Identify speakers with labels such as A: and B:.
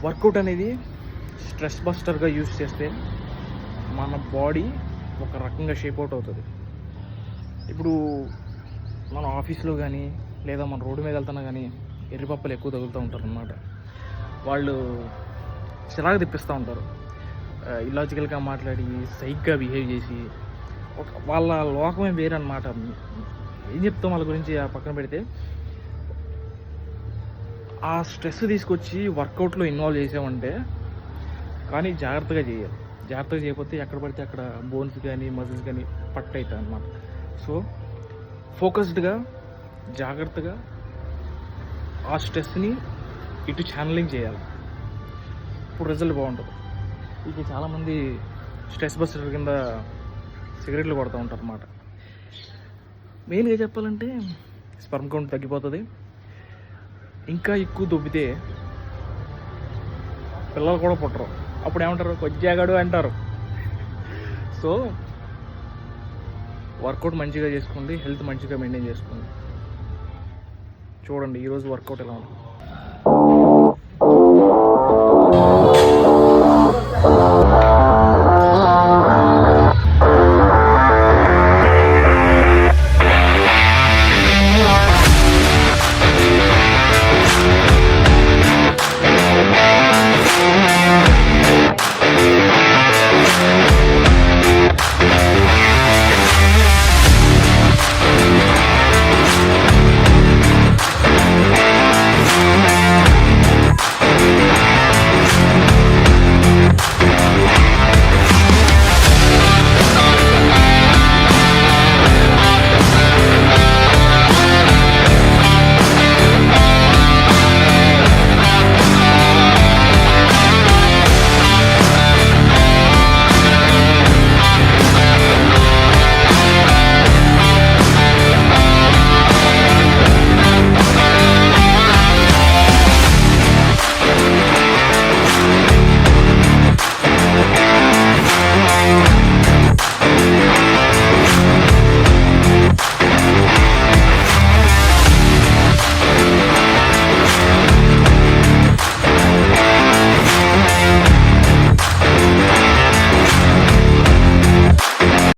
A: Work out అనేది stress బస్టర్గా use చేస్తే మన బాడీ ఒక రకంగా షేప్ అవుట్ అవుతుంది. ఇప్పుడు మన ఆఫీస్లో కానీ లేదా మన రోడ్డు మీద వెళ్తున్నా కానీ ఎర్రిపప్పలు ఎక్కువ తగులుతూ ఉంటారు అన్నమాట. వాళ్ళు చిరాకు తెప్పిస్తూ ఉంటారు. ఇలాజికల్గా మాట్లాడి సైక్గా బిహేవ్ చేసి వాళ్ళ లోకమే వేరే అన్నమాట. ఏం చెప్తాం వాళ్ళ గురించి ఆ పక్కన పెడితే, ఆ స్ట్రెస్ తీసుకొచ్చి వర్కౌట్లో ఇన్వాల్వ్ చేసామంటే కానీ జాగ్రత్తగా చేయాలి. జాగ్రత్తగా చేయకపోతే ఎక్కడ పడితే అక్కడ బోన్స్ కానీ మజిల్స్ కానీ పట్టు అవుతాయి అన్నమాట. సో ఫోకస్డ్గా జాగ్రత్తగా ఆ స్ట్రెస్ని ఇటు ఛానలింగ్ చేయాలి. ఇప్పుడు రిజల్ట్ బాగుంటుంది. ఇక చాలామంది స్ట్రెస్ బస్టర్ కింద సిగరెట్లు కొడుతూ ఉంటారు అన్నమాట. మెయిన్గా చెప్పాలంటే స్పర్మ్ కౌంట్ తగ్గిపోతుంది. ఇంకా ఎక్కువ దొబ్బితే పిల్లలు కూడా పుట్టరు. అప్పుడు ఏమంటారు, కొజ్జాగాడు అంటారు. సో వర్కౌట్ మంచిగా చేసుకోండి, హెల్త్ మంచిగా మెయింటైన్ చేసుకోండి. చూడండి ఈరోజు వర్కౌట్ ఎలా ఉంది.